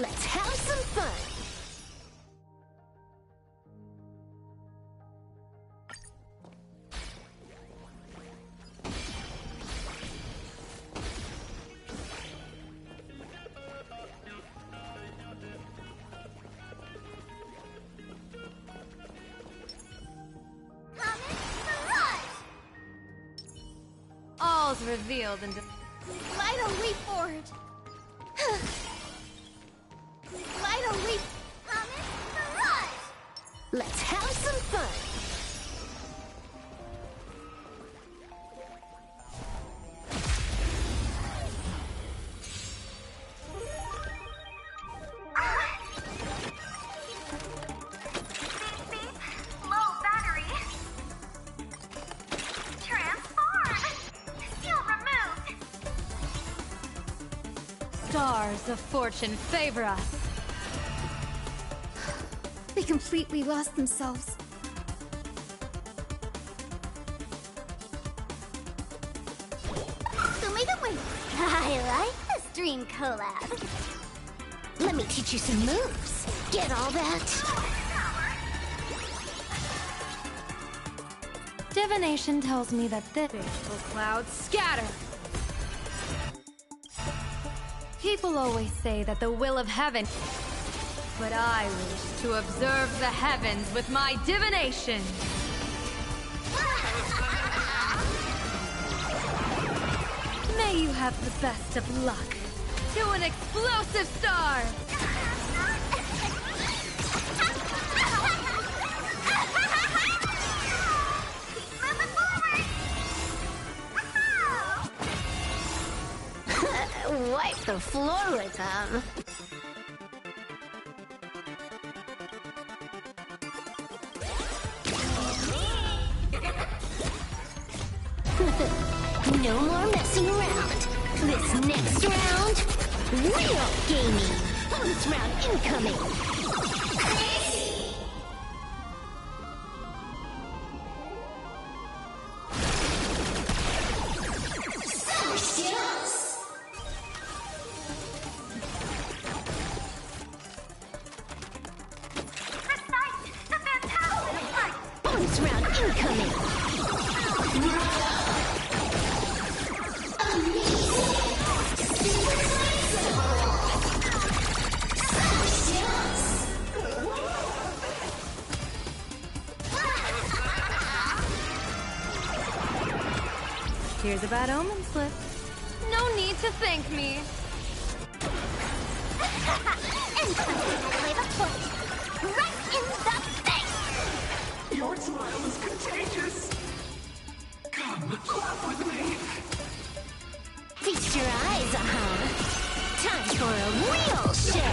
Let's have some fun! All's revealed in the... Light a leap forward! Light a leap! Comet Mirage! Let's have some fun! Stars of fortune favor us. They completely lost themselves. So make it wait. I like this dream collab. Let me teach you some moves. Get all that? Divination tells me that this will clouds scatter. People always say that the will of heaven, but I wish to observe the heavens with my divination. May you have the best of luck. To an explosive star! Wipe the floor with them. No more messing around. This next round, real gaming. Bonus round incoming. Bonus round incoming. Here's a bad omen slip. No need to thank me. And play the point. Right in the face! Your smile is contagious. Come, laugh with me. Feast your eyes, Time for a real show!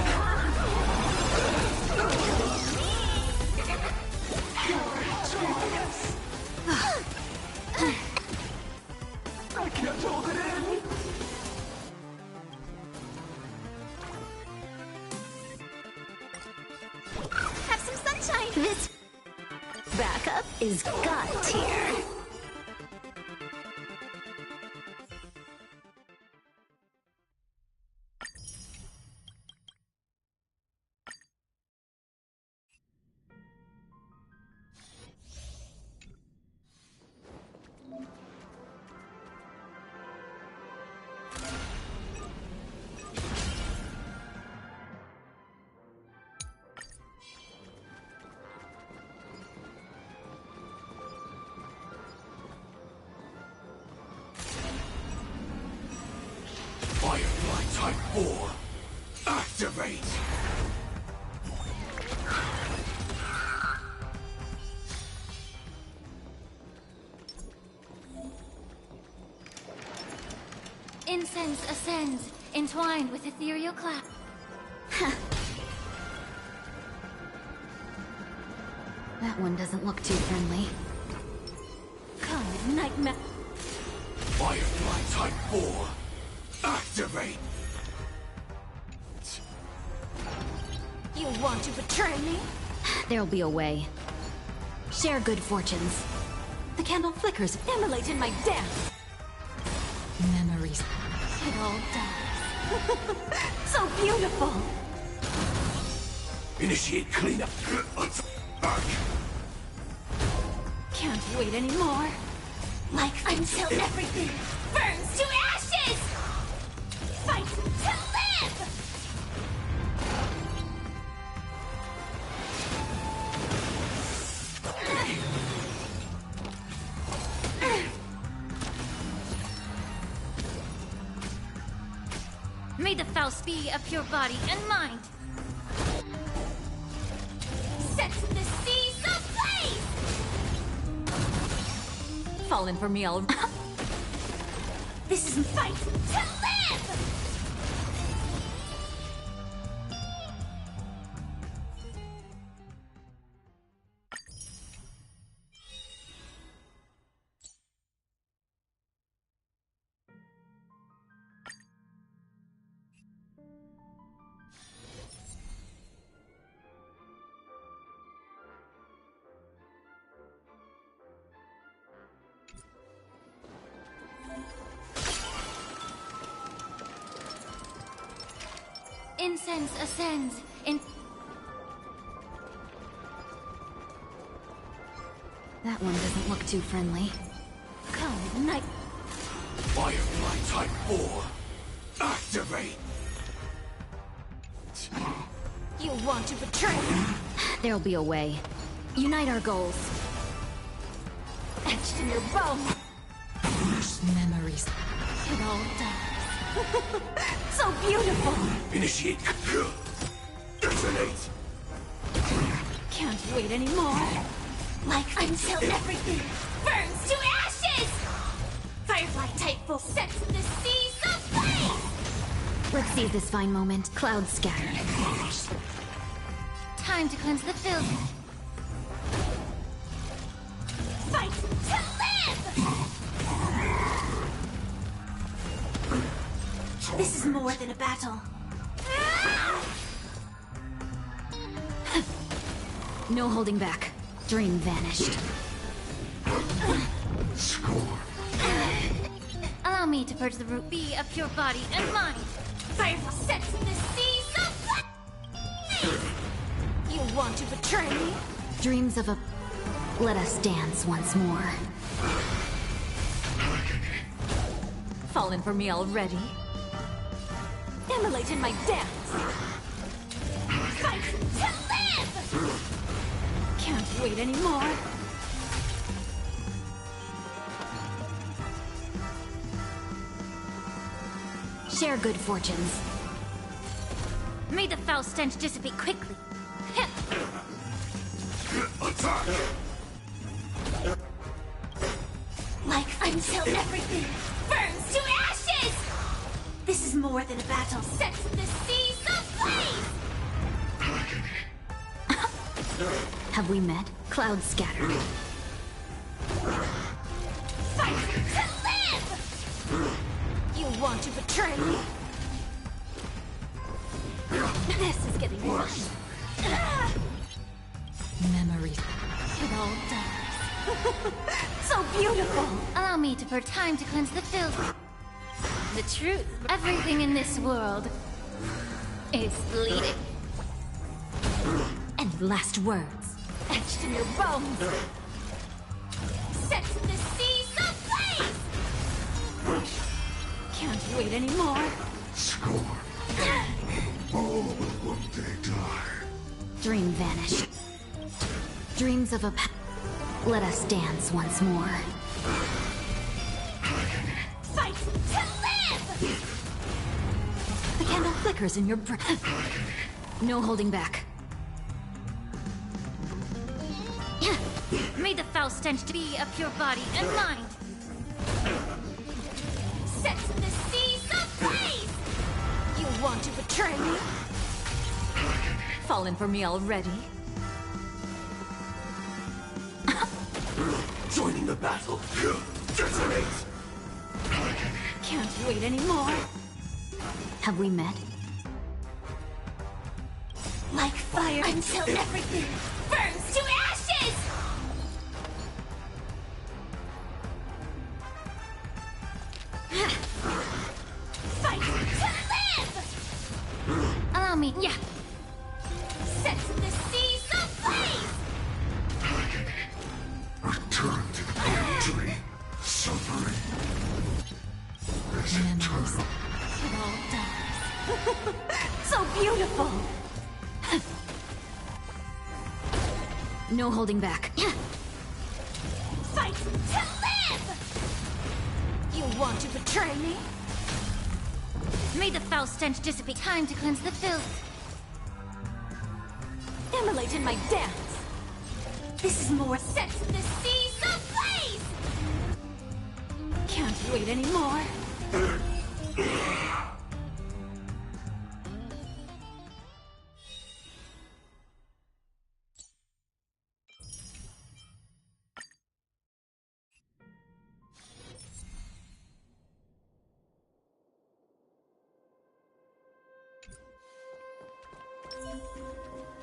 I can't hold it in. Have some sunshine! This backup is god tier. Firefly Type 4. Activate! Incense ascends, entwined with ethereal cloud. That one doesn't look too friendly. Come, nightmare. Firefly Type 4. Activate! You want to betray me? There'll be a way. Share good fortunes. The candle flickers, immolate in my death. Memories. It all dies. So beautiful. Initiate cleanup. Attack. Can't wait anymore. Life until everything burns to ashes! Fight to live! May the Faust be of pure body and mind. Set the seas ablaze! Fallen for me all. This is fight to live! Incense ascends in. That one doesn't look too friendly. Cold night. Firefly Type 4. Activate. You want to betray me? There'll be a way. Unite our goals. Etched in your bones. Memories. It all dies. So beautiful! Initiate. Detonate. Can't wait anymore. Life until everything burns to ashes! Firefly Type will set the seas ablaze! Let's seize this fine moment. Clouds scattered. Time to cleanse the filth. Fight to live! This is more than a battle. No holding back. Dream vanished. Score. Allow me to purge the root bee of pure body and mind. Firefly sets the seas ablaze! You want to betray me? Dreams of a... Let us dance once more. Fallen for me already? Immolate in my dance! Fight to live! Can't wait anymore. Share good fortunes. May the foul stench dissipate quickly. Attack. Life until everything burns to ashes! This is more than a battle. Set the seas ablaze! Have we met? Clouds scattered. Fight to live! You want to betray me? This is getting worse. Memories. It all dies. So beautiful! Allow me to purge time to cleanse the filth. The truth. Everything in this world is bleeding. Any last words? Etched in your bones! Set the seas ablaze! Can't wait anymore. Score. All will one day die. Dream vanished. Dreams of a... Let us dance once more. Fight to live! The candle flickers in your breath. No holding back. May the foul stench to be of pure body and mind. Set the seas ablaze! You want to betray me? Fallen for me already? Joining the battle. Detonate. Can't wait anymore. Have we met? Like fire until everything burns to ashes! Fight to live! Allow me. Yeah. Set So beautiful! No holding back. Fight to live! You want to betray me? May the foul stench dissipate. Time to cleanse the filth. Immolate in my dance! This is more sex in the seas of blaze! Can't wait anymore!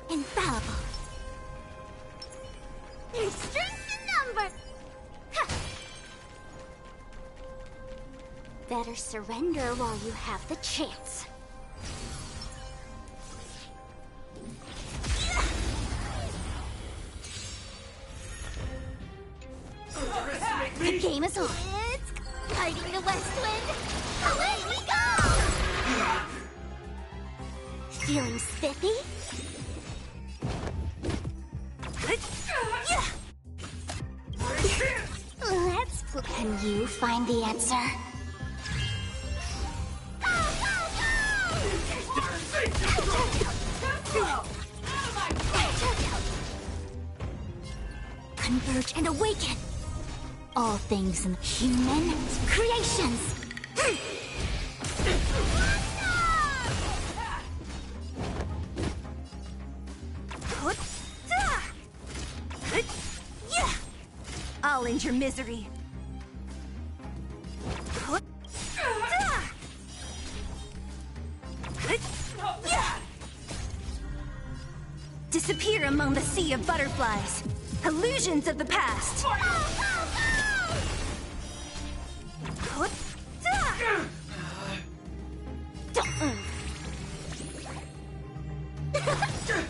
Infallible. There's strength in number. Ha! Better surrender while you have the chance. The game is on. It's fighting the west wind. Away we go! Feeling spiffy? Let's put. Can you find the answer? Converge and awaken. All things in human creations. I'll end your misery. Disappear among the sea of butterflies. Illusions of the past.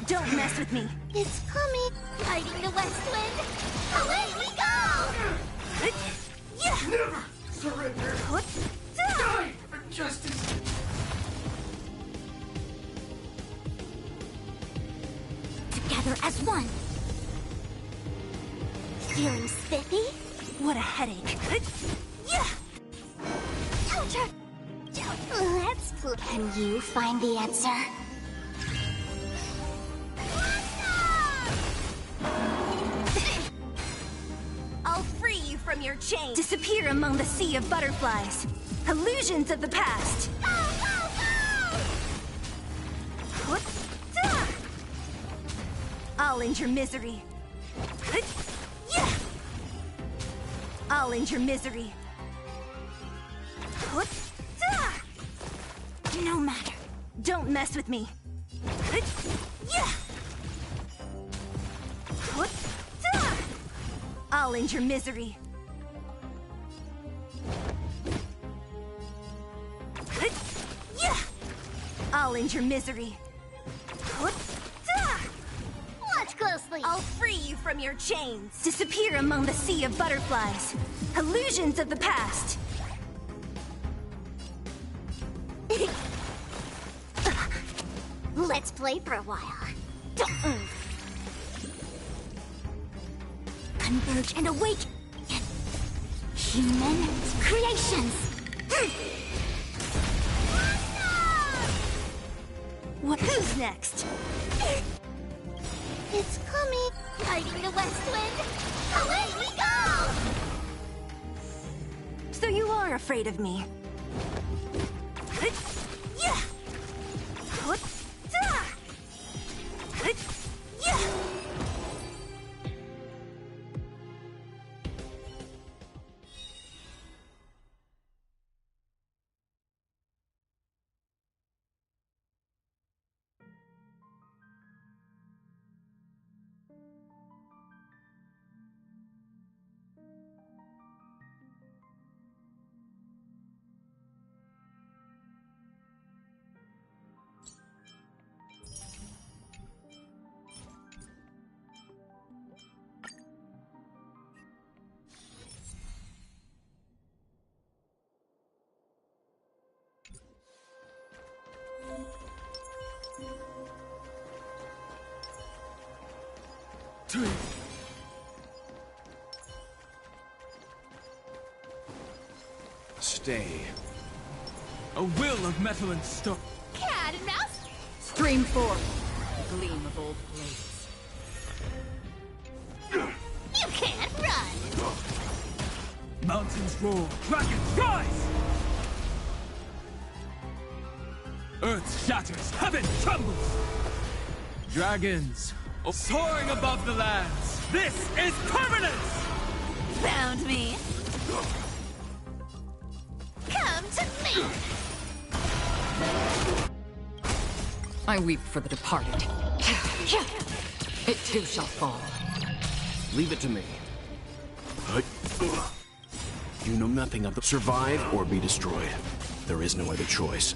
Don't mess with me. It's coming. Fighting the west wind. Away we go! Never surrender. Die for justice. Together as one. Feeling spiffy? What a headache. Let's put. Can you find the answer? I'll free you from your chains. Disappear among the sea of butterflies. Illusions of the past. I'll end your misery. I'll end your misery. No matter. Don't mess with me. I'll end your misery. I'll end your misery. Watch closely. I'll free you from your chains. Disappear among the sea of butterflies. Illusions of the past. Let's play for a while. Don't move. Converge and awaken. Human creations. What? Who's next? It's coming. Fighting the west wind. Away we go! So you are afraid of me. victory! Stay. A will of metal and stone. Cat and mouse? Stream forth, gleam of old blades. You can't run! Mountains roar, dragons rise! Earth shatters, heaven trembles! Dragons soaring above the lands. This is permanence! Found me. Come to me! I weep for the departed. It too shall fall. Leave it to me. You know nothing of the survive or be destroyed. There is no other choice.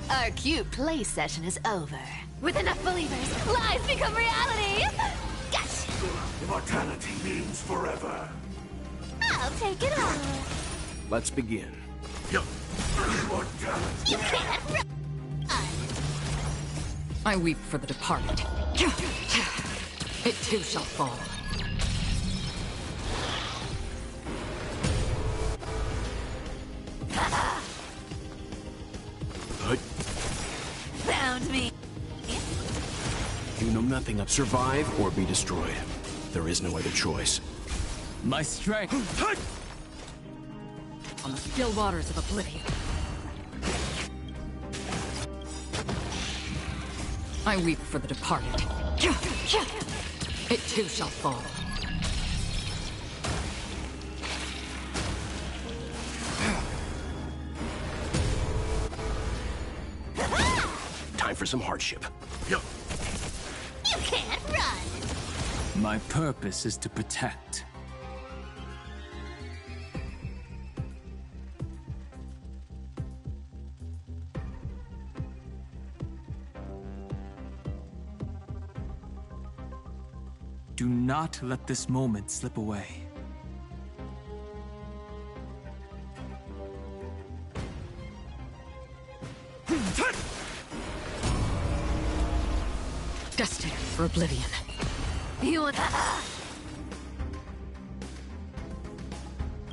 Our cute play session is over. With enough believers, lies become reality! Gotcha! Immortality means forever. I'll take it all. Let's begin. Immortality. You can't run! I weep for the departed. It too shall fall. Found me. You know nothing of survive or be destroyed. There is no other choice. My strength. On the still waters of oblivion. I weep for the departed. It too shall fall. Time for some hardship. You can't run! My purpose is to protect. Do not let this moment slip away. Destined for oblivion. You would...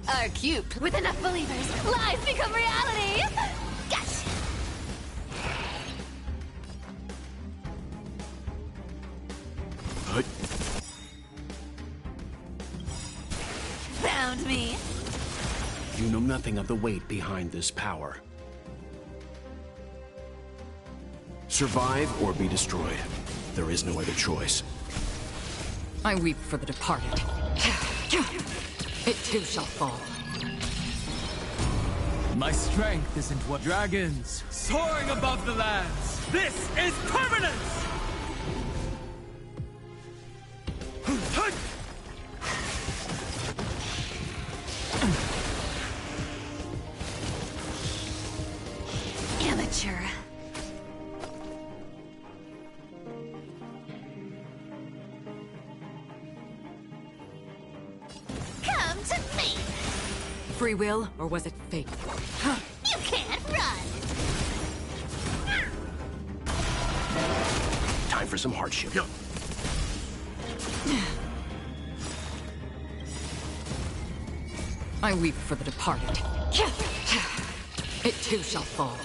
Our cute... With enough believers, lies become reality! Gotcha! Found me. You know nothing of the weight behind this power. Survive or be destroyed. There is no other choice. I weep for the departed. It too shall fall. My strength isn't what dragons soaring above the lands. This is permanence! Amateur. Come to me! Free will, or was it fate? You can't run! Time for some hardship. I weep for the departed. It too shall fall.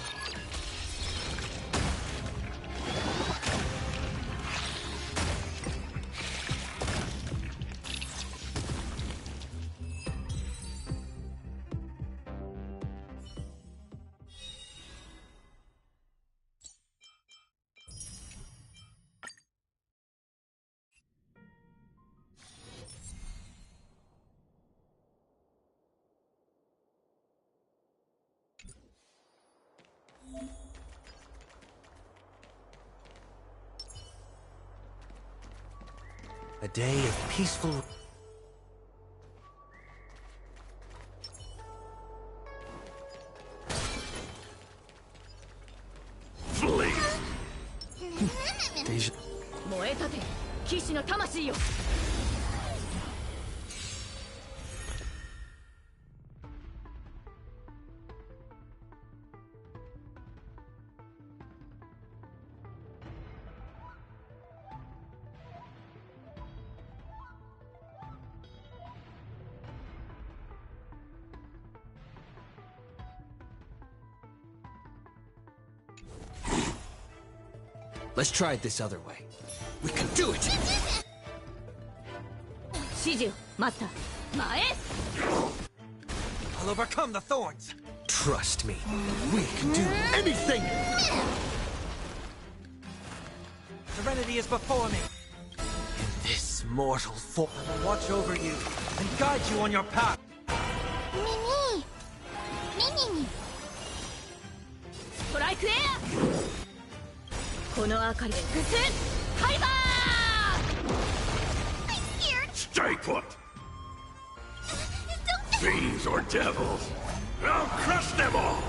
A day of peaceful... Flee! Deja... 騎士の魂よ。Let's try it this other way. We can do it! 指示を待った。前。 I'll overcome the thorns! Trust me, we can do anything! Serenity is before me! In this mortal form, I will watch over you and guide you on your path! ミニストライクエア。この明かりでグスンハイバー。 Stay put! Fiends or devils! I'll crush them all!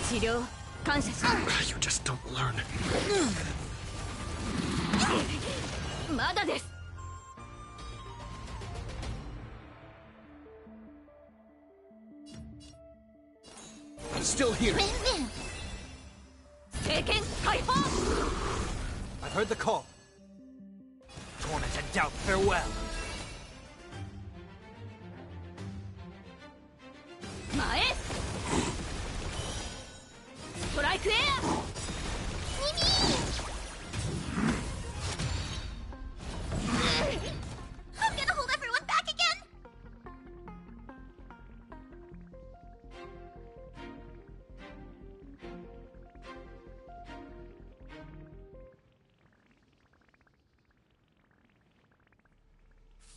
治療感謝し You just don't learn. まだです。 I'm still here. 聖剣解放。 I've heard the call. Torment and doubt, farewell! 前。ストライクエア。 I'm gonna hold everyone back again!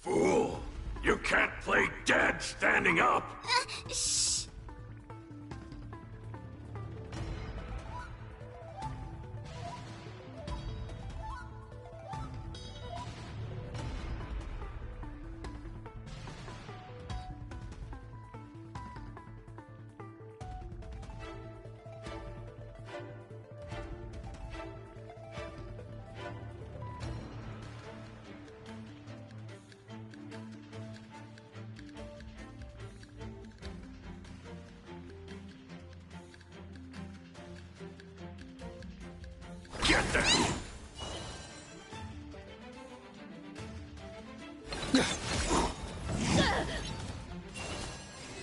Fool! You can't play dead standing up! Shh! Get them!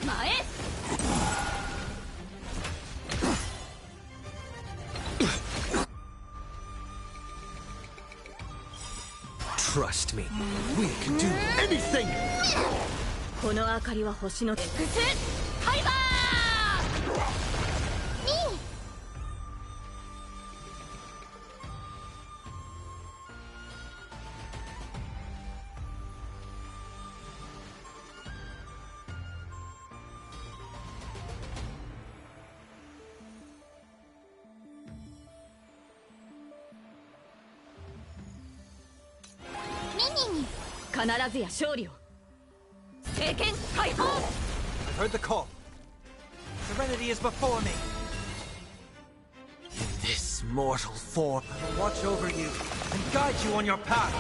前。 Trust me, we can do anything! この明かりは星のグスンハイバー。 必ずや勝利を。聖剣解放。 I've heard the call. Serenity is before me. In this mortal form, I will watch over you and guide you on your path.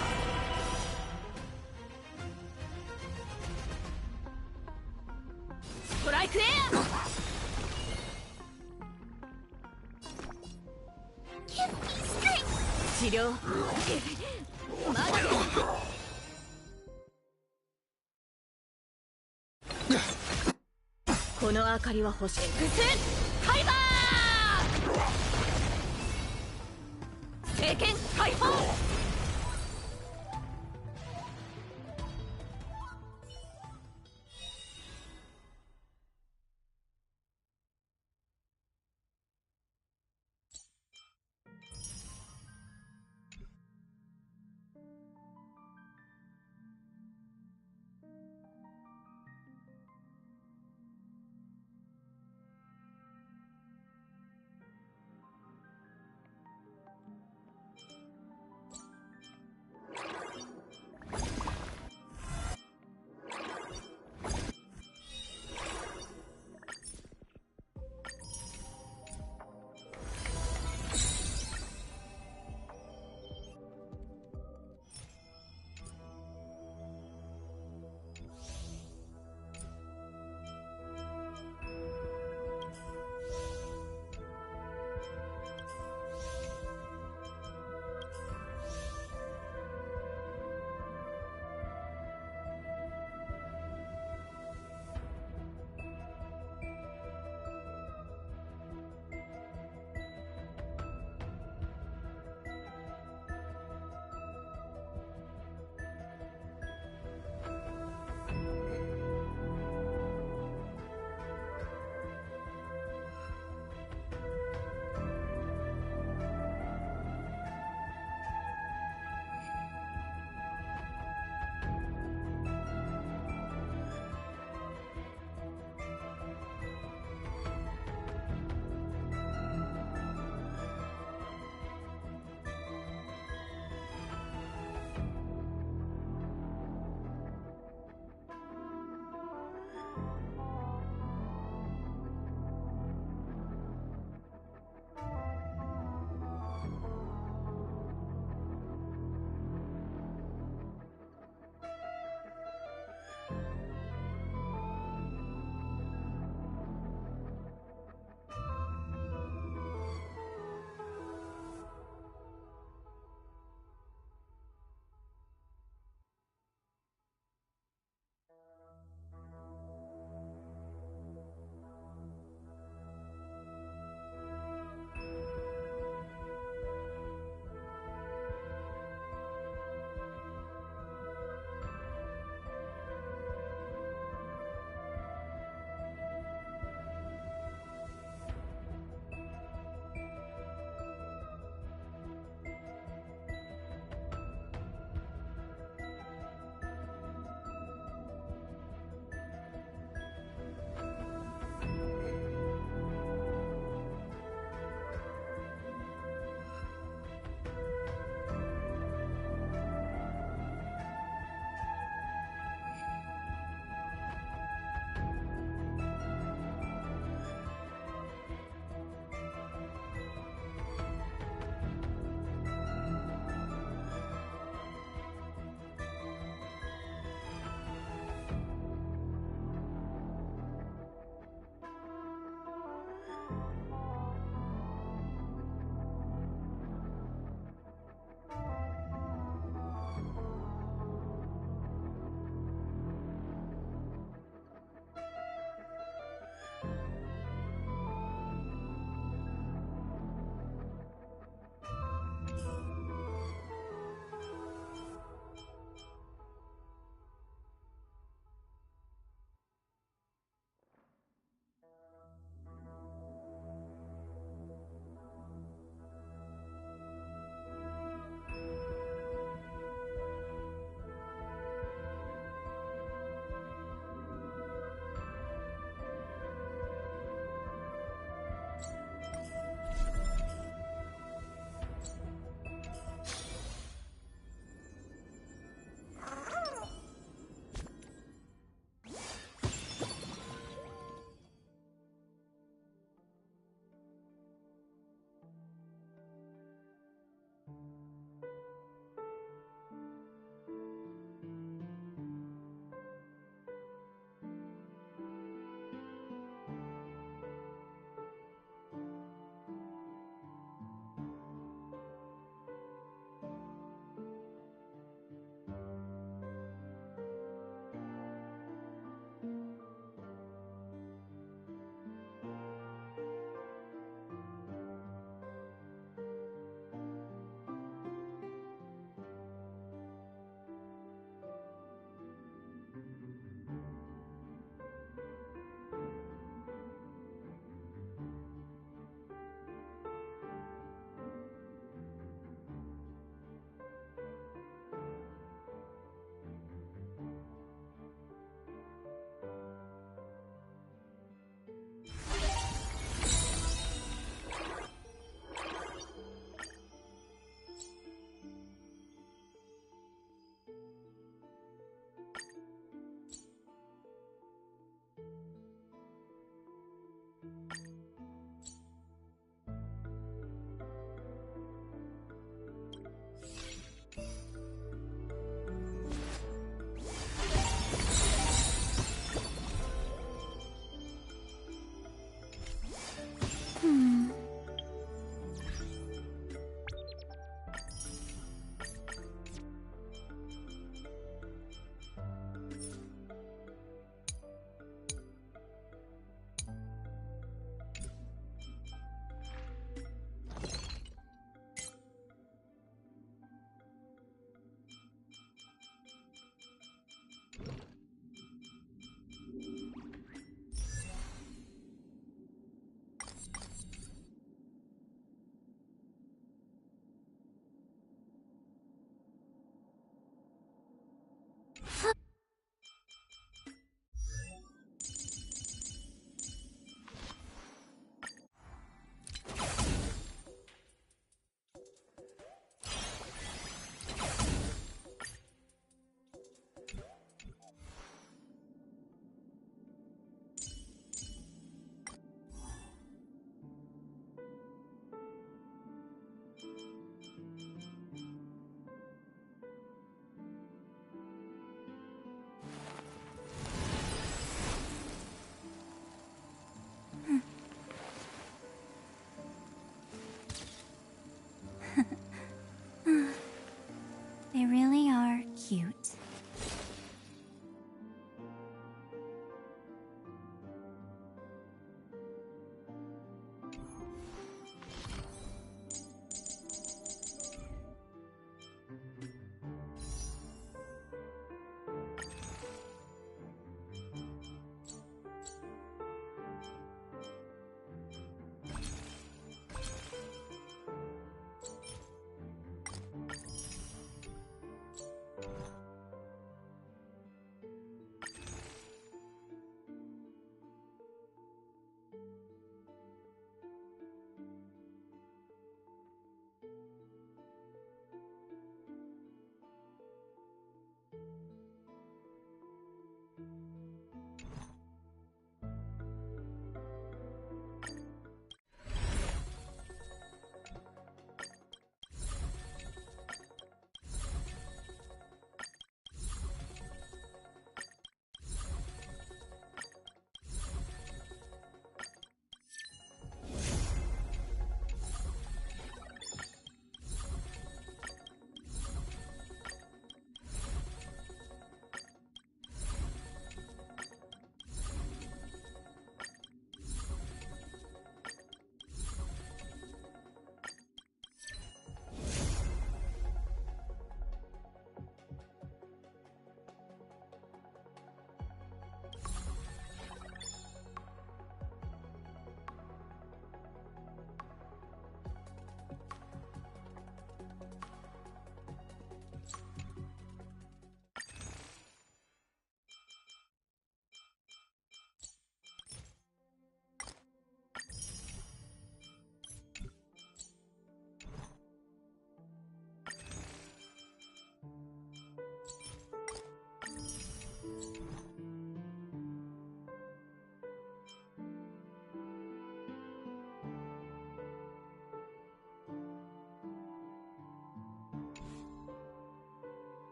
ストライクエア。 治療。まだです。 この明かりは星。グスンハイバー。聖剣解放。 ミ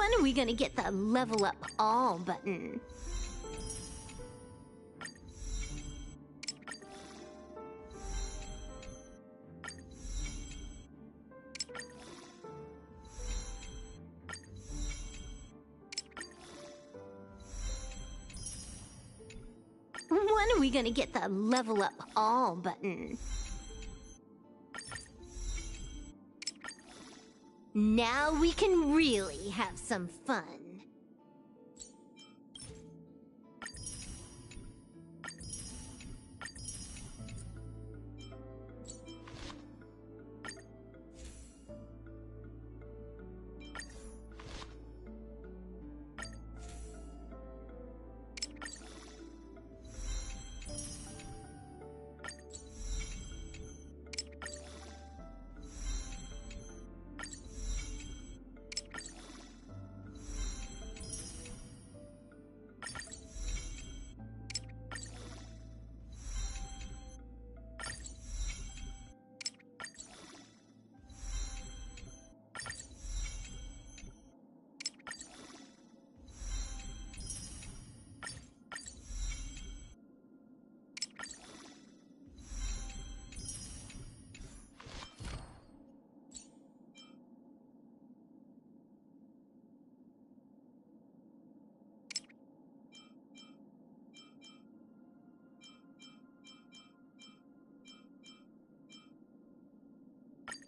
When are we gonna get the level up all button? When are we gonna get the level up all button? Now we can really have some fun.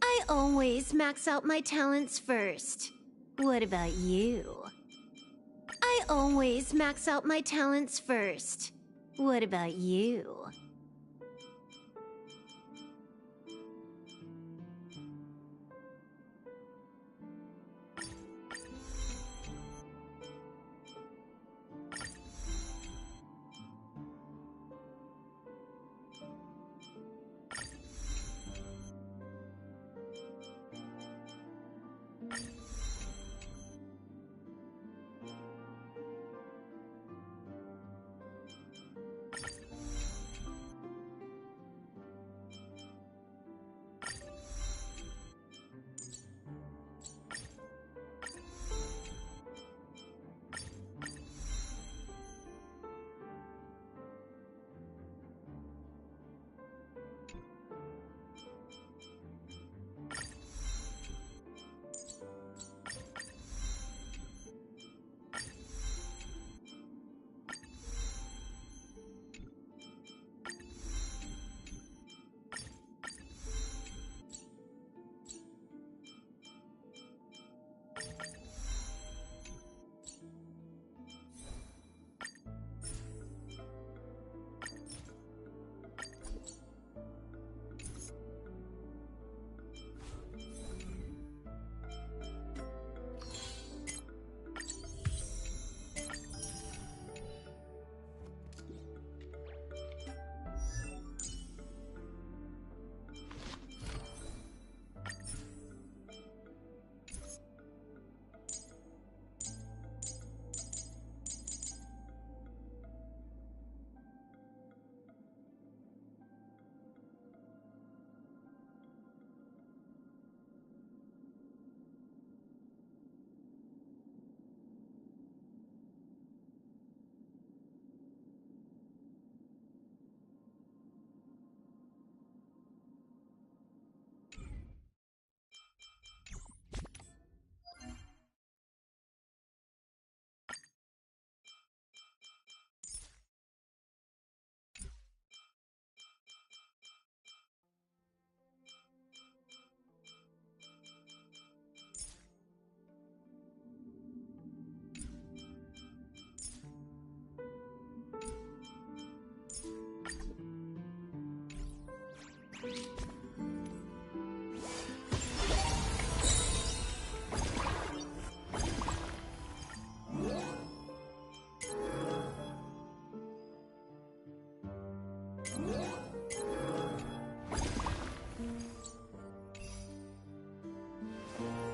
I always max out my talents first. What about you? I always max out my talents first. What about you?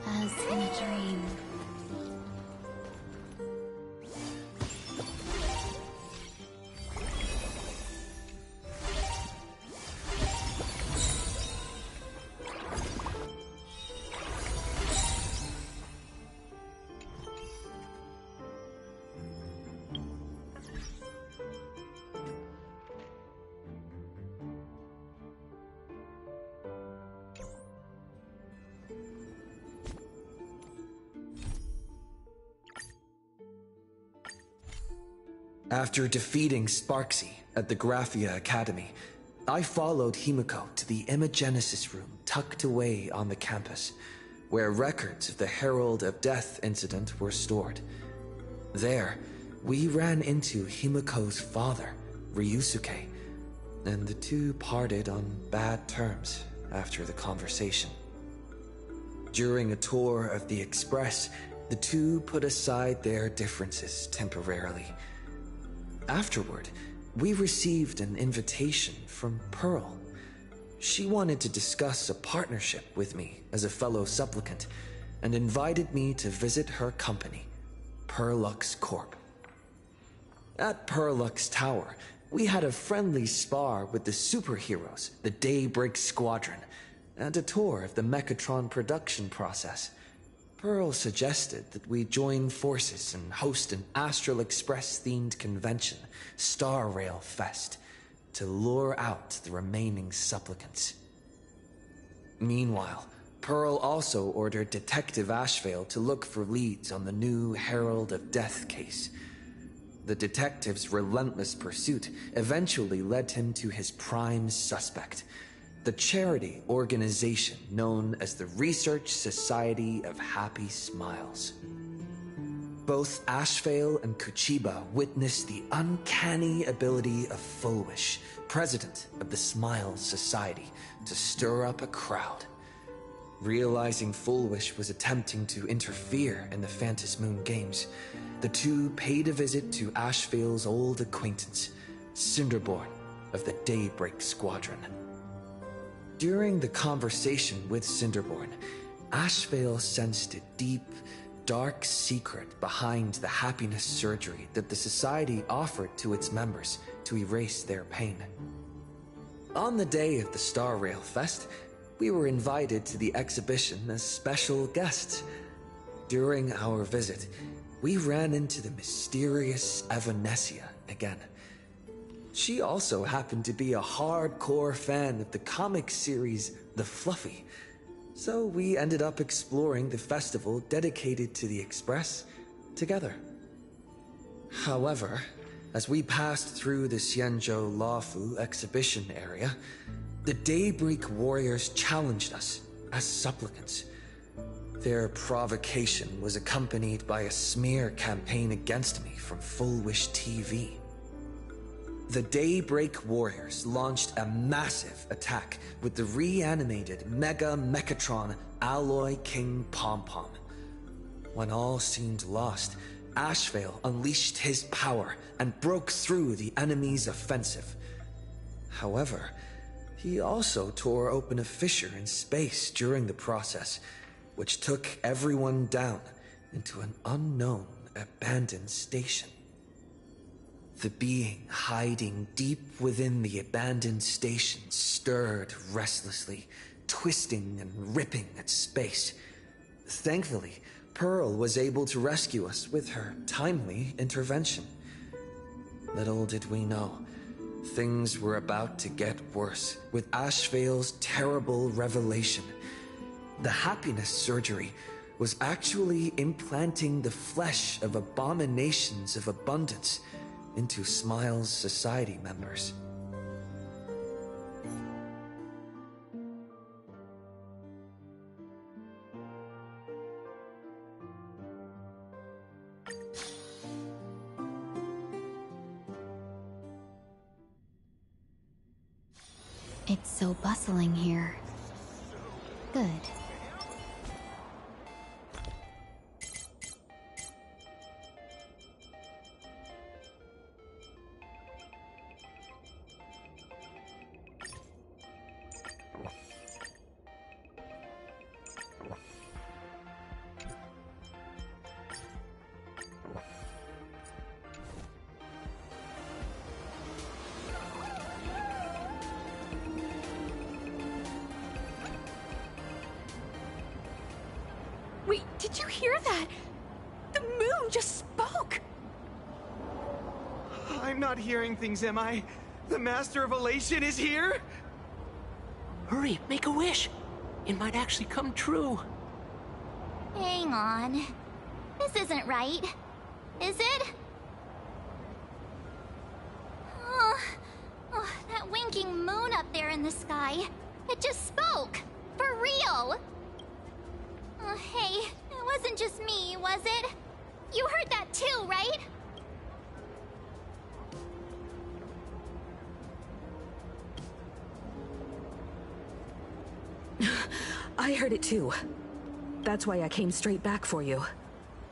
As in a dream. After defeating Sparksy at the Graphia Academy, I followed Himiko to the Imagenesis room tucked away on the campus, where records of the Herald of Death incident were stored. There, we ran into Himiko's father, Ryusuke, and the two parted on bad terms after the conversation. During a tour of the Express, the two put aside their differences temporarily. Afterward, we received an invitation from Pearl. She wanted to discuss a partnership with me as a fellow supplicant and invited me to visit her company, Perlux Corp. At Perlux Tower, we had a friendly spar with the superheroes, the Daybreak Squadron, and a tour of the Mechatron production process. Pearl suggested that we join forces and host an Astral Express-themed convention, Star Rail Fest, to lure out the remaining supplicants. Meanwhile, Pearl also ordered Detective Ashvale to look for leads on the new Herald of Death case. The detective's relentless pursuit eventually led him to his prime suspect, the charity organization known as the Research Society of Happy Smiles. Both Ashvale and Kuchiba witnessed the uncanny ability of Fulwish, president of the Smiles Society, to stir up a crowd. Realizing Fulwish was attempting to interfere in the Phantom Moon Games, the two paid a visit to Ashvale's old acquaintance, Cinderborn of the Daybreak Squadron. During the conversation with Cinderborn, Ashvale sensed a deep, dark secret behind the happiness surgery that the Society offered to its members to erase their pain. On the day of the Star Rail Fest, we were invited to the exhibition as special guests. During our visit, we ran into the mysterious Evanescia again. She also happened to be a hardcore fan of the comic series The Fluffy, so we ended up exploring the festival dedicated to the Express together. However, as we passed through the Xianzhou Lafu exhibition area, the Daybreak Warriors challenged us as supplicants. Their provocation was accompanied by a smear campaign against me from Fulwish TV. The Daybreak Warriors launched a massive attack with the reanimated Mega Mechatron Alloy King Pom-Pom. When all seemed lost, Ashvale unleashed his power and broke through the enemy's offensive. However, he also tore open a fissure in space during the process, which took everyone down into an unknown abandoned station. The being hiding deep within the abandoned station stirred restlessly, twisting and ripping at space. Thankfully, Pearl was able to rescue us with her timely intervention. Little did we know, things were about to get worse with Ashvale's terrible revelation. The happiness surgery was actually implanting the flesh of abominations of abundance into Smiles Society members. It's so bustling here. Good. Wait, did you hear that? The moon just spoke! I'm not hearing things, am I? The Master of Elation is here? Hurry, make a wish. It might actually come true. Hang on. This isn't right. Is it? That winking moon up there in the sky. It just spoke. For real. Hey, it wasn't just me, was it? You heard that too, right? I heard it too. That's why I came straight back for you.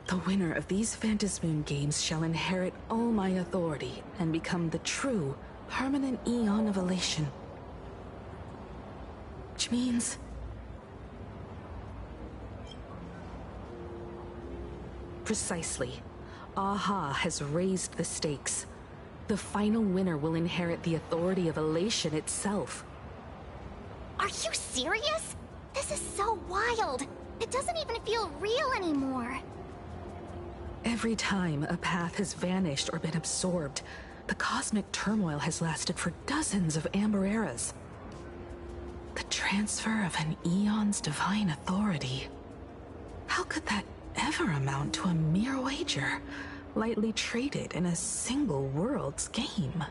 The winner of these Phantasmoon games shall inherit all my authority and become the true, permanent Eon of Elation. Which means... Precisely. Aha has raised the stakes. The final winner will inherit the authority of Elation itself. Are you serious? This is so wild. It doesn't even feel real anymore. Every time a path has vanished or been absorbed, the cosmic turmoil has lasted for dozens of Amber Eras. The transfer of an Eon's divine authority. How could that ever amount to a mere wager, lightly traded in a single world's game?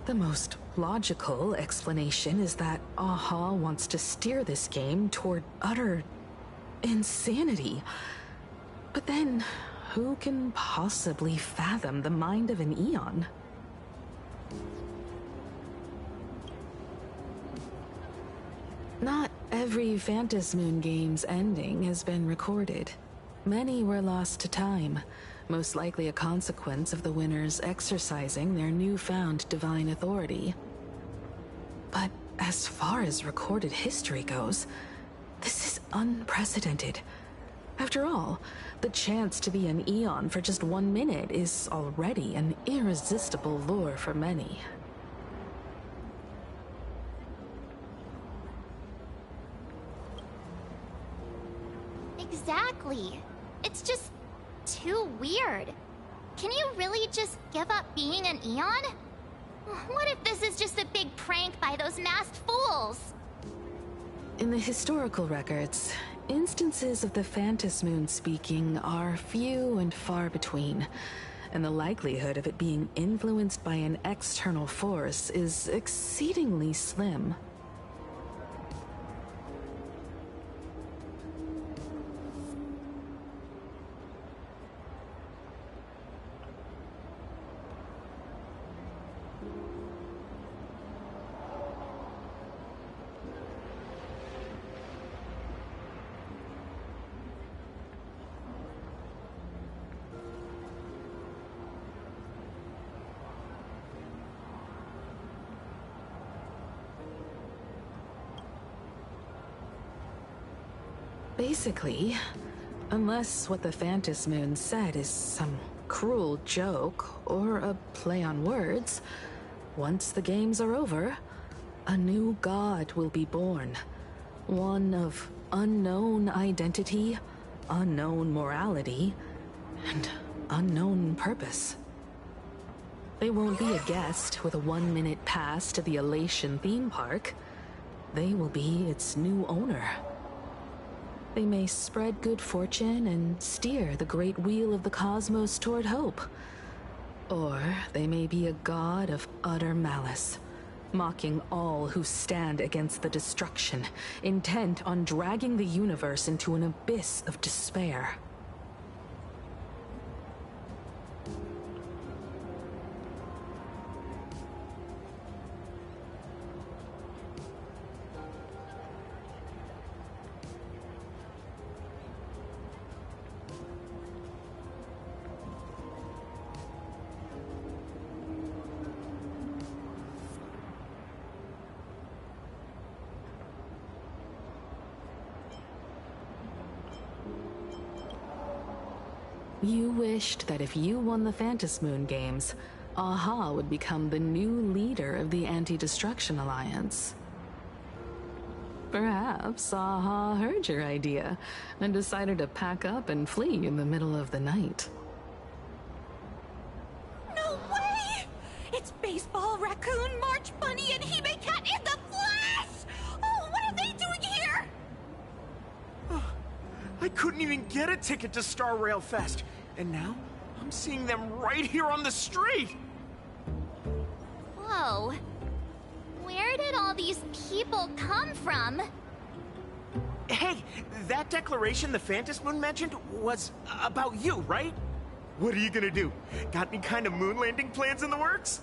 The most logical explanation is that Aha wants to steer this game toward utter insanity. But then, who can possibly fathom the mind of an Eon? Not every Phantasmoon game's ending has been recorded. Many were lost to time, most likely a consequence of the winners exercising their newfound divine authority. But as far as recorded history goes, this is unprecedented. After all, the chance to be an Eon for just 1 minute is already an irresistible lure for many. Exactly. It's just too weird. Can you really just give up being an Eon? What if this is just a big prank by those masked fools? In the historical records, instances of the Phantasmoon speaking are few and far between, and the likelihood of it being influenced by an external force is exceedingly slim. Basically, unless what the Phantasmoon said is some cruel joke or a play on words, once the games are over, a new god will be born. One of unknown identity, unknown morality, and unknown purpose. They won't be a guest with a 1-minute pass to the Elation theme park. They will be its new owner. They may spread good fortune and steer the great wheel of the cosmos toward hope. Or they may be a god of utter malice, mocking all who stand against the destruction, intent on dragging the universe into an abyss of despair. You wished that if you won the Phantasmoon games, Aha would become the new leader of the Anti-Destruction Alliance. Perhaps Aha heard your idea and decided to pack up and flee in the middle of the night. No way! It's Baseball, Raccoon, March Bunny, and Hime Cat in the flesh! Oh, what are they doing here? I couldn't even get a ticket to Star Rail Fest. And now, I'm seeing them right here on the street! Whoa. Where did all these people come from? Hey, that declaration the Phantom Moon mentioned was about you, right? What are you gonna do? Got any kind of moon landing plans in the works?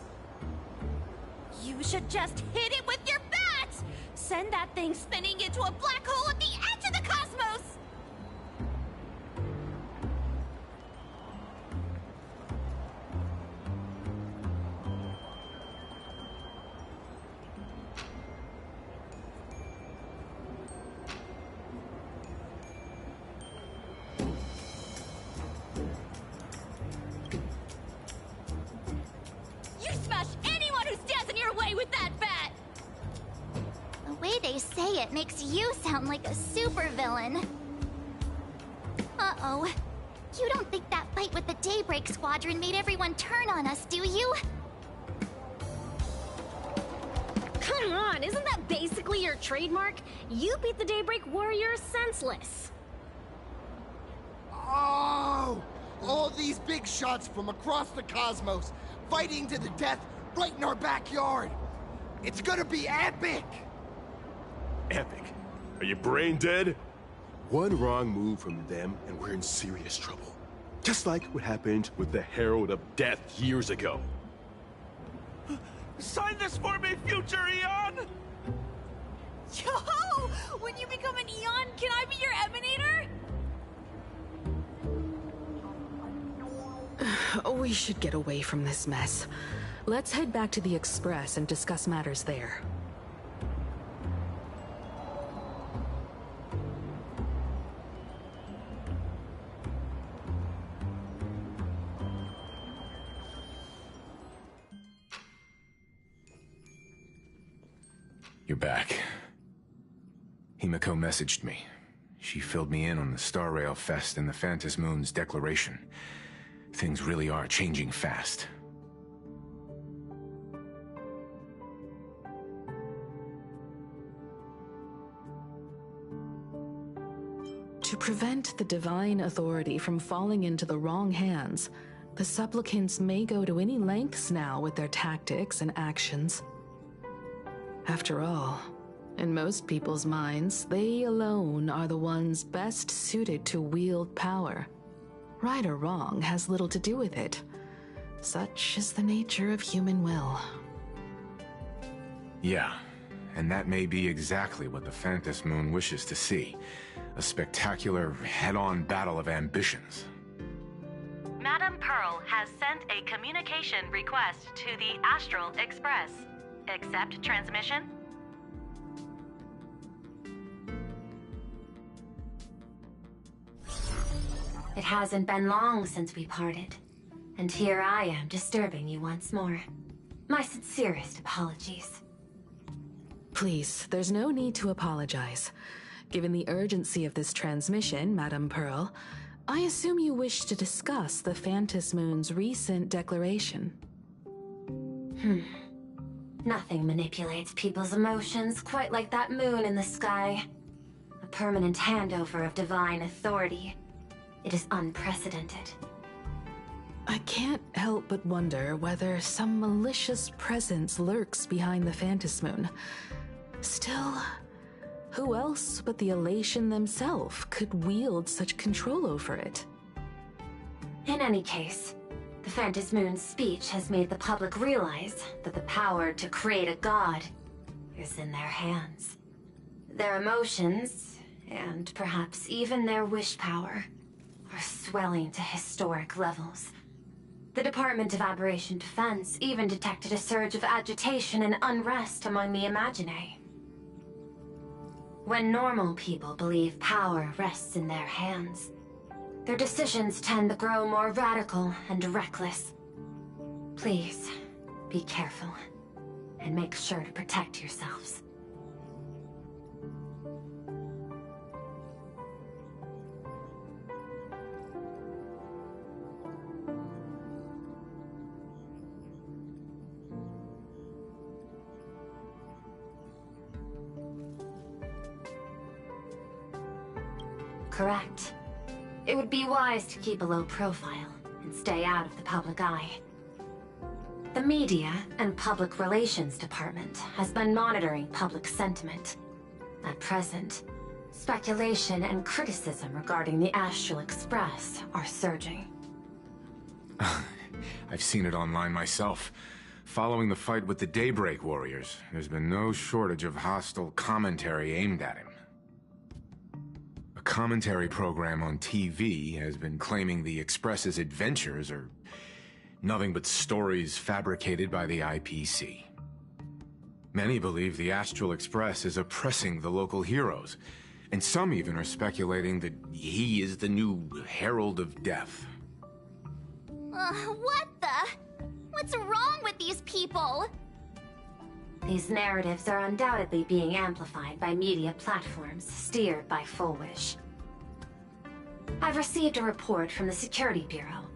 You should just hit it with your bat! Send that thing spinning into a black hole at the edge of the cosmos! You smash anyone who stands in your way with that bat! The way they say it makes you sound like a supervillain. Uh-oh. You don't think that fight with the Daybreak Squadron made everyone turn on us, do you? Come on, isn't that basically your trademark? You beat the Daybreak Warriors senseless. Oh! All these big shots from across the cosmos, fighting to the death right in our backyard. It's gonna be epic! Epic. Are you brain dead? One wrong move from them and we're in serious trouble. Just like what happened with the Herald of Death years ago. Sign this for me, future Eon! Yo! When you become an Eon, can I be your Emanator? We should get away from this mess. Let's head back to the Express and discuss matters there. You're back. Himiko messaged me. She filled me in on the Star Rail Fest and the Phantom Moon's declaration. Things really are changing fast. To prevent the divine authority from falling into the wrong hands, the supplicants may go to any lengths now with their tactics and actions. After all, in most people's minds, they alone are the ones best suited to wield power. Right or wrong has little to do with it. Such is the nature of human will. Yeah, and that may be exactly what the Phantom Moon wishes to see. A spectacular, head-on battle of ambitions. Madame Pearl has sent a communication request to the Astral Express. Accept transmission? It hasn't been long since we parted, and here I am disturbing you once more. My sincerest apologies. Please, there's no need to apologize. Given the urgency of this transmission, Madame Pearl, I assume you wish to discuss the Phantom Moon's recent declaration. Nothing manipulates people's emotions quite like that moon in the sky. A permanent handover of divine authority. It is unprecedented. I can't help but wonder whether some malicious presence lurks behind the Phantom Moon. Still, who else but the Elation themselves could wield such control over it? In any case, the Phantom Moon's speech has made the public realize that the power to create a god is in their hands. Their emotions, and perhaps even their wish power, are swelling to historic levels. The Department of Aberration Defense even detected a surge of agitation and unrest among the Imaginae. When normal people believe power rests in their hands, their decisions tend to grow more radical and reckless. Please, be careful, and make sure to protect yourselves. correct. It would be wise to keep a low profile and stay out of the public eye. The Media and Public Relations Department has been monitoring public sentiment. At present, speculation and criticism regarding the Astral Express are surging. I've seen it online myself. Following the fight with the Daybreak Warriors, there's been no shortage of hostile commentary aimed at him. A commentary program on TV has been claiming the Express's adventures are nothing but stories fabricated by the IPC. Many believe the Astral Express is oppressing the local heroes, and some even are speculating that he is the new Herald of Death. What the? What's wrong with these people? These narratives are undoubtedly being amplified by media platforms steered by Full Wish. I've received a report from the Security Bureau.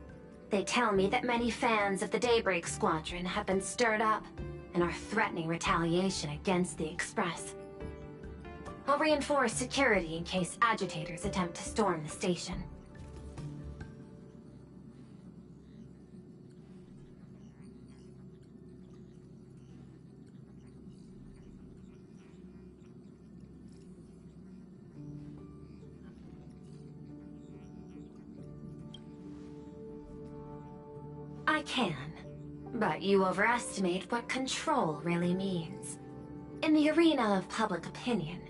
They tell me that many fans of the Daybreak Squadron have been stirred up and are threatening retaliation against the Express. I'll reinforce security in case agitators attempt to storm the station. I can, but you overestimate what control really means. In the arena of public opinion,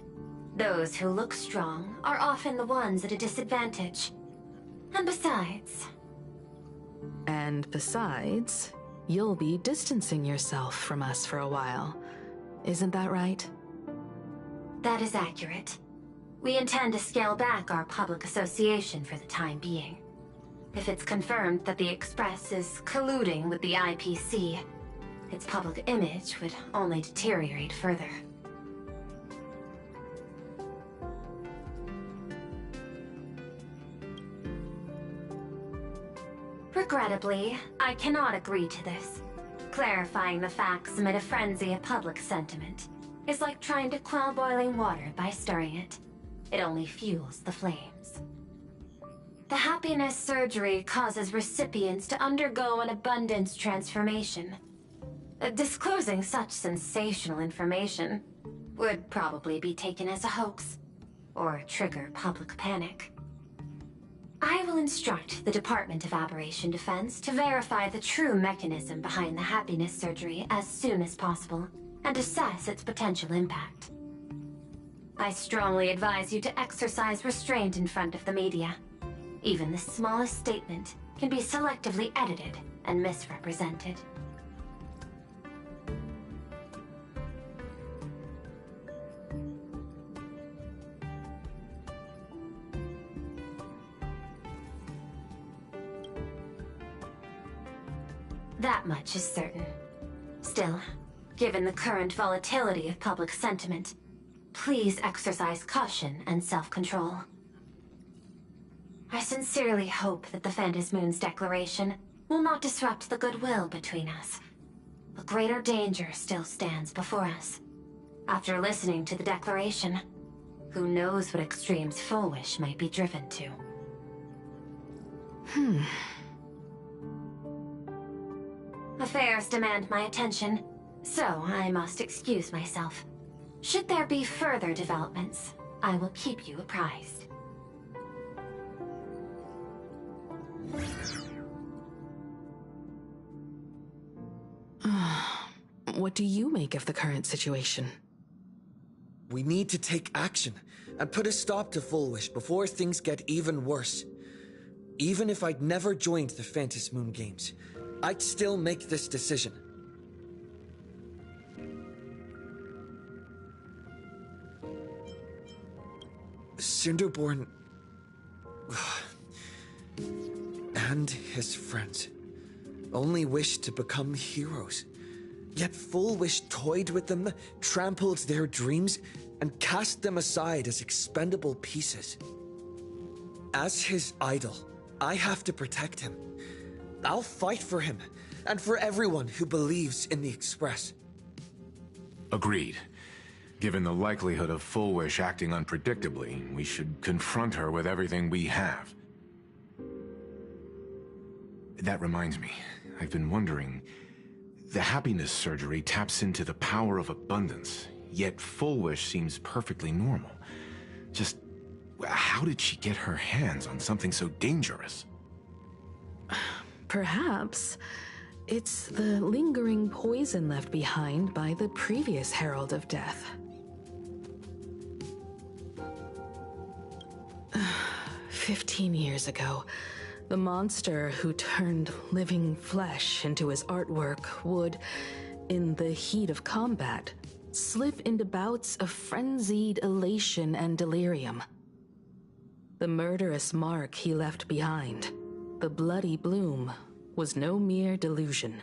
those who look strong are often the ones at a disadvantage. And besides... And besides, you'll be distancing yourself from us for a while. Isn't that right? That is accurate. We intend to scale back our public association for the time being. If it's confirmed that the Express is colluding with the IPC, its public image would only deteriorate further. Regrettably, I cannot agree to this. Clarifying the facts amid a frenzy of public sentiment is like trying to quell boiling water by stirring it. It only fuels the flames. The happiness surgery causes recipients to undergo an abundance transformation. Disclosing such sensational information would probably be taken as a hoax, or trigger public panic. I will instruct the Department of Aberration Defense to verify the true mechanism behind the happiness surgery as soon as possible, and assess its potential impact. I strongly advise you to exercise restraint in front of the media. Even the smallest statement can be selectively edited and misrepresented. That much is certain. Still, given the current volatility of public sentiment, please exercise caution and self-control. I sincerely hope that the Phantom Moon's declaration will not disrupt the goodwill between us. A greater danger still stands before us. After listening to the declaration, who knows what extremes Full Wish might be driven to. Affairs demand my attention, so I must excuse myself. Should there be further developments, I will keep you apprised. What do you make of the current situation? We need to take action and put a stop to Full Wish before things get even worse. Even if I'd never joined the Phantom Moon Games, I'd still make this decision. Cinderborn and his friends only wished to become heroes. Yet Full Wish toyed with them, trampled their dreams, and cast them aside as expendable pieces. As his idol, I have to protect him. I'll fight for him, and for everyone who believes in the Express. Agreed. Given the likelihood of Full Wish acting unpredictably, we should confront her with everything we have. That reminds me, I've been wondering, the happiness surgery taps into the power of abundance, yet Full Wish seems perfectly normal. Just, how did she get her hands on something so dangerous? Perhaps it's the lingering poison left behind by the previous Herald of Death. 15 years ago, the monster who turned living flesh into his artwork would, in the heat of combat, slip into bouts of frenzied elation and delirium. The murderous mark he left behind, the bloody bloom, was no mere delusion.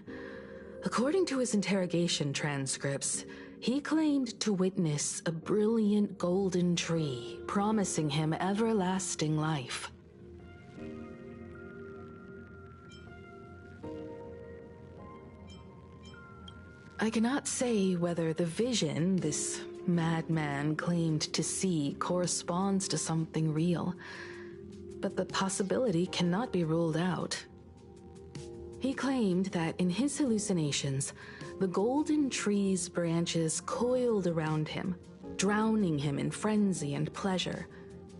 According to his interrogation transcripts, he claimed to witness a brilliant golden tree promising him everlasting life. I cannot say whether the vision this madman claimed to see corresponds to something real, but the possibility cannot be ruled out. He claimed that in his hallucinations, the golden tree's branches coiled around him, drowning him in frenzy and pleasure.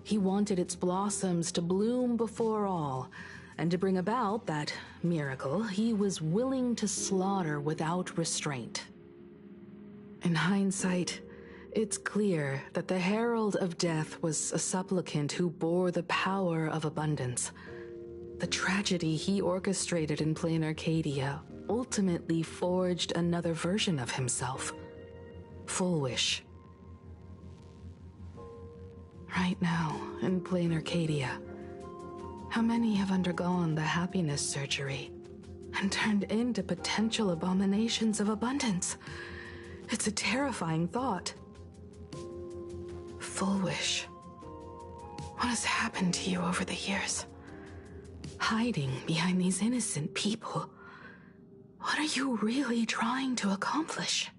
He wanted its blossoms to bloom before all, and to bring about that miracle, he was willing to slaughter without restraint. In hindsight, it's clear that the Herald of Death was a supplicant who bore the power of abundance. The tragedy he orchestrated in Plain Arcadia ultimately forged another version of himself. Full Wish. Right now, in Plain Arcadia, how many have undergone the happiness surgery and turned into potential abominations of abundance? It's a terrifying thought. Full Wish. What has happened to you over the years? Hiding behind these innocent people. What are you really trying to accomplish?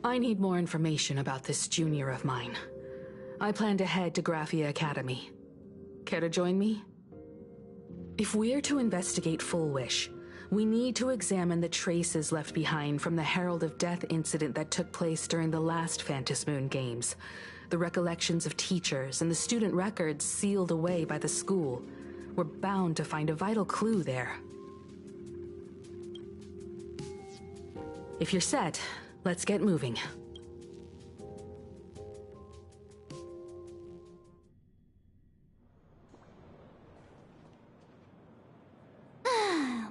I need more information about this junior of mine. I plan to head to Graphia Academy. Care to join me? If we're to investigate Full Wish, we need to examine the traces left behind from the Herald of Death incident that took place during the last Phantom Moon Games. The recollections of teachers and the student records sealed away by the school. We're bound to find a vital clue there. If you're set, let's get moving.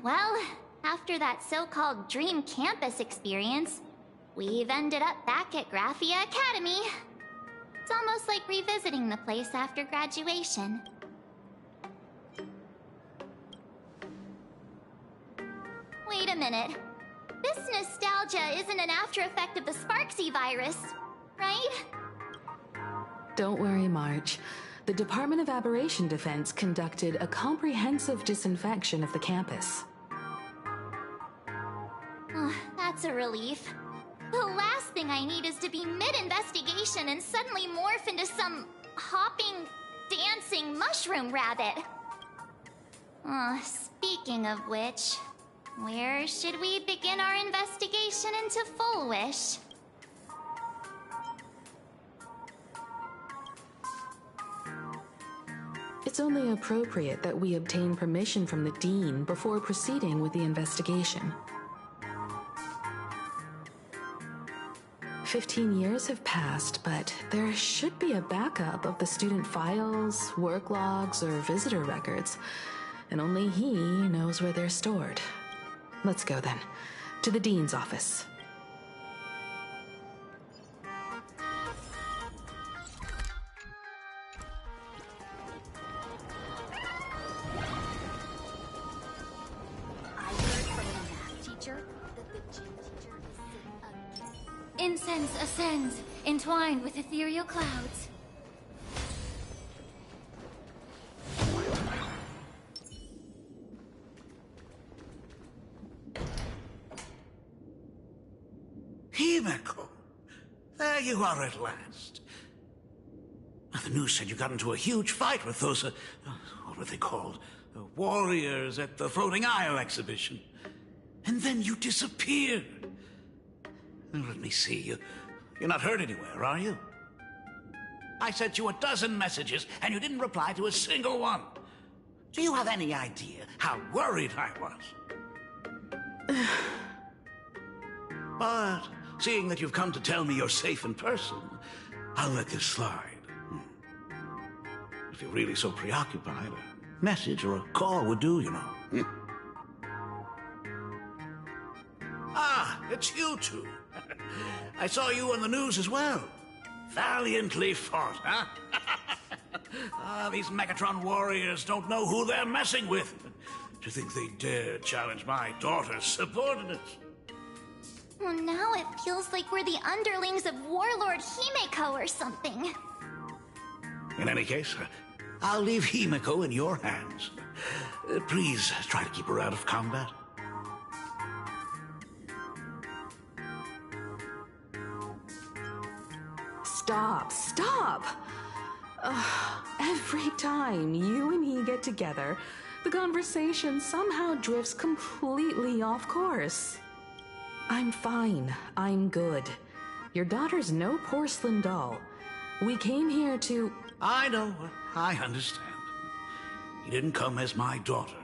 Well, after that so-called dream campus experience, we've ended up back at Graphia Academy. It's almost like revisiting the place after graduation. Wait a minute. This nostalgia isn't an after effect of the Sparksy virus, right? Don't worry, Marge. The Department of Aberration Defense conducted a comprehensive disinfection of the campus. Oh, that's a relief. The last thing I need is to be mid-investigation and suddenly morph into some hopping, dancing mushroom rabbit. Speaking of which, where should we begin our investigation into Full Wish? It's only appropriate that we obtain permission from the Dean before proceeding with the investigation. 15 years have passed, but there should be a backup of the student files, work logs, or visitor records, and only he knows where they're stored. Let's go then, to the Dean's office. Incense ascends, entwined with ethereal clouds. Himeko! There you are at last. The news said you got into a huge fight with those, what were they called? Warriors at the Floating Isle exhibition. And then you disappeared. Let me see. You're not hurt anywhere, are you? I sent you a dozen messages, and you didn't reply to a single one. Do you have any idea how worried I was? But seeing that you've come to tell me you're safe in person, I'll let this slide. If you're really so preoccupied, a message or a call would do, you know. Ah, it's you two. I saw you on the news as well. Valiantly fought, huh? These Megatron warriors don't know who they're messing with. To think they dare challenge my daughter's subordinates. Well, now it feels like we're the underlings of Warlord Himeko or something. In any case, I'll leave Himeko in your hands. Please try to keep her out of combat. Stop! Every time you and he get together, the conversation somehow drifts completely off course. I'm fine. I'm good. Your daughter's no porcelain doll. We came here to... I know. I understand. You didn't come as my daughter.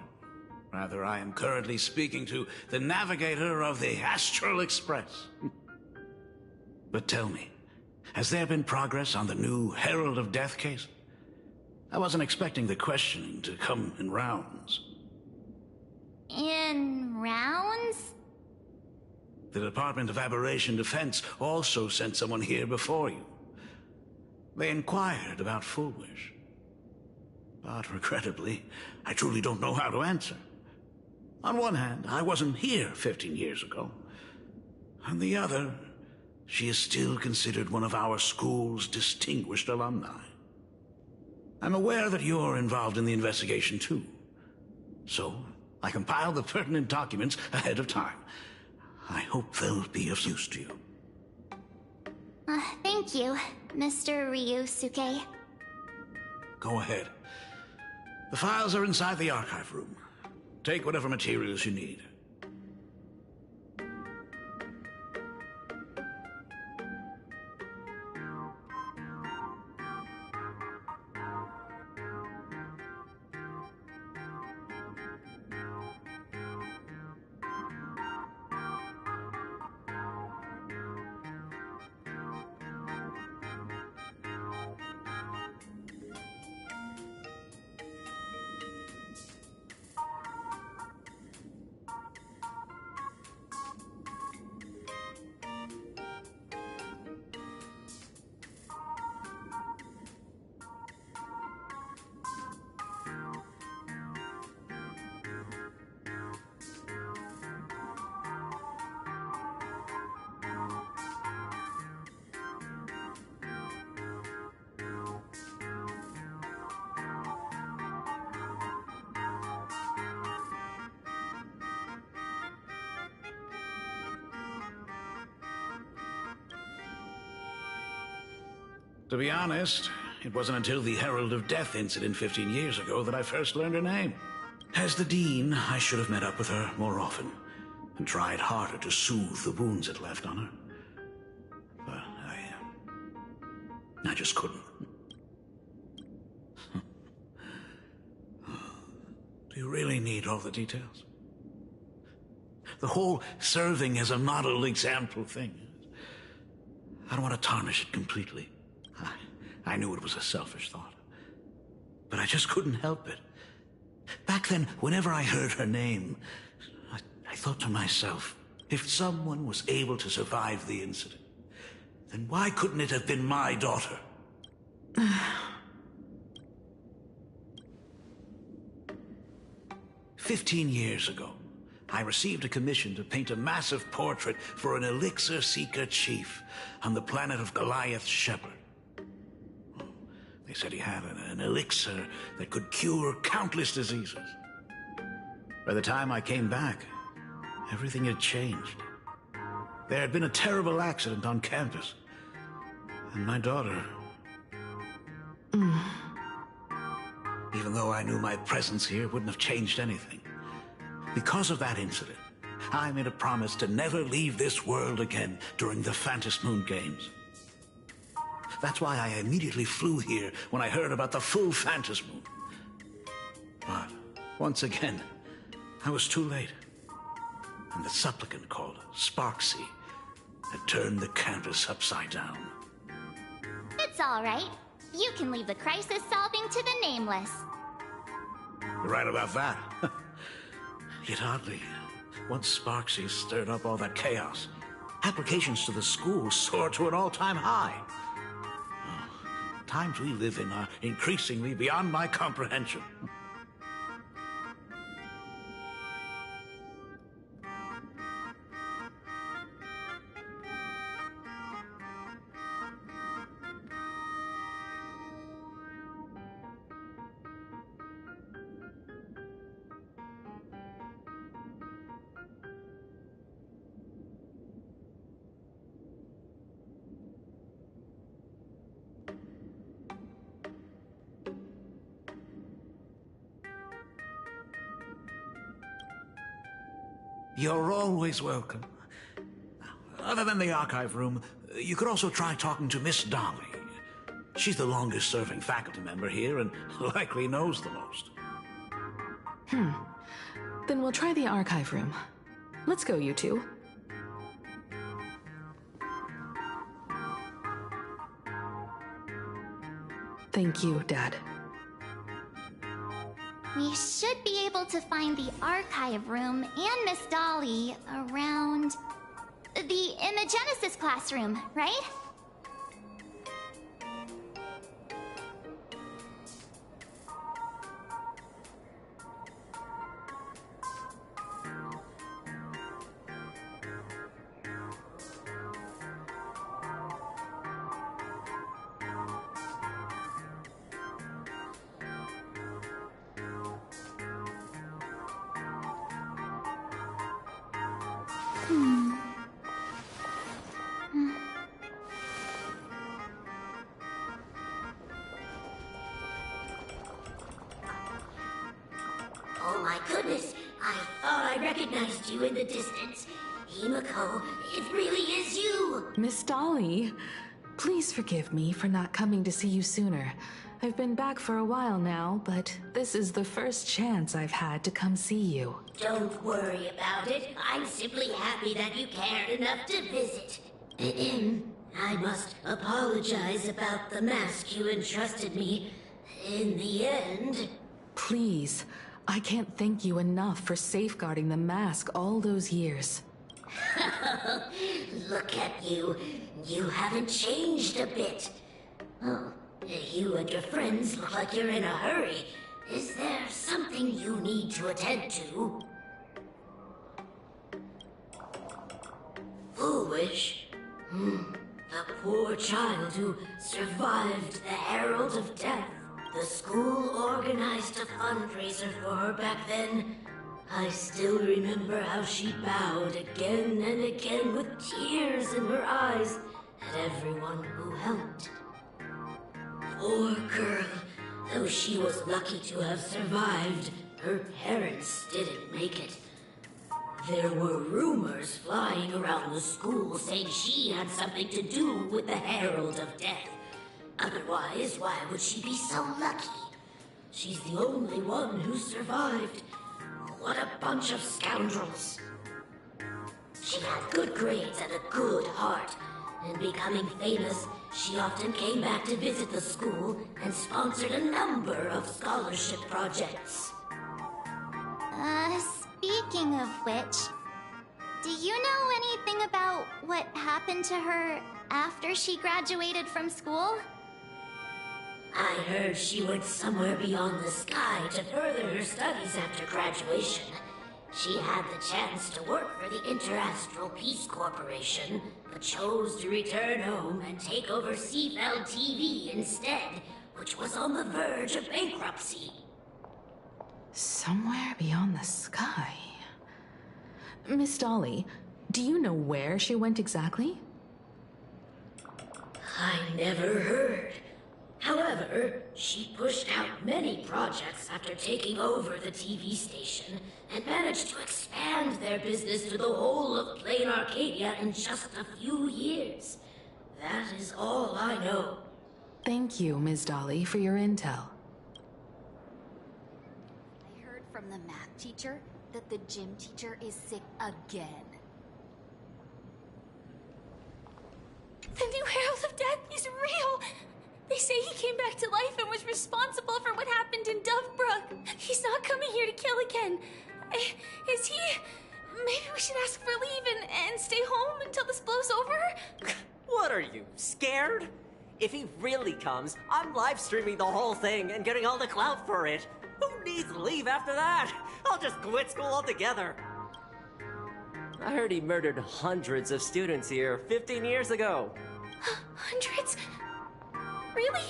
Rather, I am currently speaking to the navigator of the Astral Express. But tell me, has there been progress on the new Herald of Death case? I wasn't expecting the questioning to come in rounds. In rounds? The Department of Aberration Defense also sent someone here before you. They inquired about Fullwish. But regrettably, I truly don't know how to answer. On one hand, I wasn't here 15 years ago. On the other, she is still considered one of our school's distinguished alumni. I'm aware that you're involved in the investigation too. So, I compiled the pertinent documents ahead of time. I hope they'll be of use to you. Thank you, Mr. Ryusuke. Go ahead. The files are inside the archive room. Take whatever materials you need. To be honest, it wasn't until the Herald of Death incident 15 years ago that I first learned her name. As the Dean, I should have met up with her more often and tried harder to soothe the wounds it left on her. But I just couldn't. Do you really need all the details? The whole serving as a model example thing. I don't want to tarnish it completely. I knew it was a selfish thought. But I just couldn't help it. Back then, whenever I heard her name, I thought to myself, if someone was able to survive the incident, then why couldn't it have been my daughter? 15 years ago, I received a commission to paint a massive portrait for an elixir seeker chief on the planet of Goliath Shepherd. They said he had an elixir that could cure countless diseases. By the time I came back, everything had changed. There had been a terrible accident on campus. And my daughter... Even though I knew my presence here wouldn't have changed anything. Because of that incident, I made a promise to never leave this world again during the Phantom Moon Games. That's why I immediately flew here when I heard about the full Phantom Moon. But, once again, I was too late. And the supplicant called Sparksy had turned the campus upside down. It's all right. You can leave the crisis solving to the Nameless. You're right about that. Yet oddly, once Sparksy stirred up all that chaos, applications to the school soared to an all-time high. Oh, times we live in are increasingly beyond my comprehension. You're always welcome. Other than the archive room, you could also try talking to Miss Dolly. She's the longest-serving faculty member here and likely knows the most. Then we'll try the archive room. Let's go, you two. Thank you, Dad. We should be able to find the archive room and Miss Dolly around the Imagenesis classroom, right? Oh my goodness, I thought I recognized you in the distance. Himiko, it really is you! Miss Dolly, please forgive me for not coming to see you sooner. I've been back for a while now, but this is the first chance I've had to come see you. Don't worry about it. I'm simply happy that you cared enough to visit. I must apologize about the mask you entrusted me. In the end... Please, I can't thank you enough for safeguarding the mask all those years. Look at you. You haven't changed a bit. Oh, you and your friends look like you're in a hurry. Is there something you need to attend to? Foolish? The poor child who survived the Herald of Death. The school organized a fundraiser for her back then. I still remember how she bowed again and again with tears in her eyes at everyone who helped. Poor girl. Though she was lucky to have survived, her parents didn't make it. There were rumors flying around the school saying she had something to do with the Herald of Death. Otherwise, why would she be so lucky? She's the only one who survived. What a bunch of scoundrels. She had good grades and a good heart. And becoming famous, she often came back to visit the school and sponsored a number of scholarship projects. Speaking of which, do you know anything about what happened to her after she graduated from school? I heard she went somewhere beyond the sky to further her studies after graduation. She had the chance to work for the Interastral Peace Corporation, but chose to return home and take over Seafell TV instead, which was on the verge of bankruptcy. Somewhere beyond the sky. Miss Dolly, Do you know where she went exactly? I never heard. However, she pushed out many projects after taking over the TV station and managed to expand their business to the whole of Plain Arcadia in just a few years. That is all I know. Thank you, Ms. Dolly, for your intel. I heard from the math teacher that the gym teacher is sick again. The new Herald of Death is real! They say he came back to life and was responsible for what happened in Dovebrook. He's not coming here to kill again. Is he... Maybe we should ask for leave and stay home until this blows over? What are you, scared? If he really comes, I'm live streaming the whole thing and getting all the clout for it. Who needs leave after that? I'll just quit school altogether. I heard he murdered hundreds of students here 15 years ago. Hundreds? Really?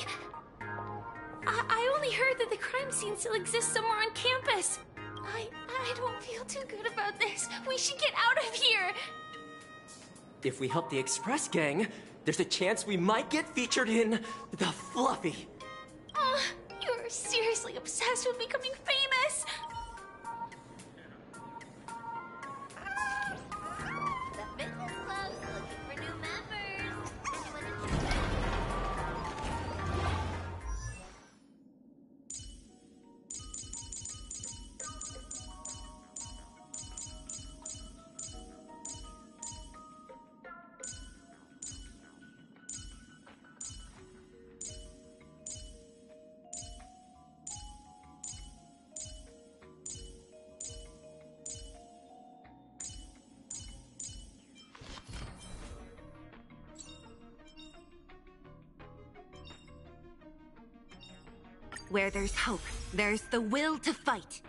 I only heard that the crime scene still exists somewhere on campus. I don't feel too good about this. We should get out of here. If we help the Express Gang, there's a chance we might get featured in The Fluffy. You're seriously obsessed with becoming famous. The fitness club's looking for new members. Where there's hope, there's the will to fight.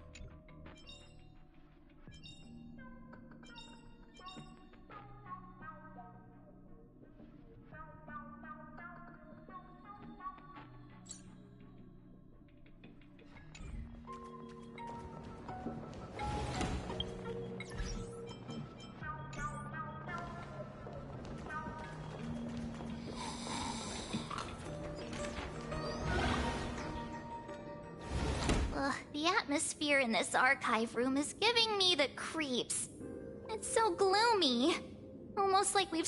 The atmosphere in this archive room is giving me the creeps. It's so gloomy. Almost like we've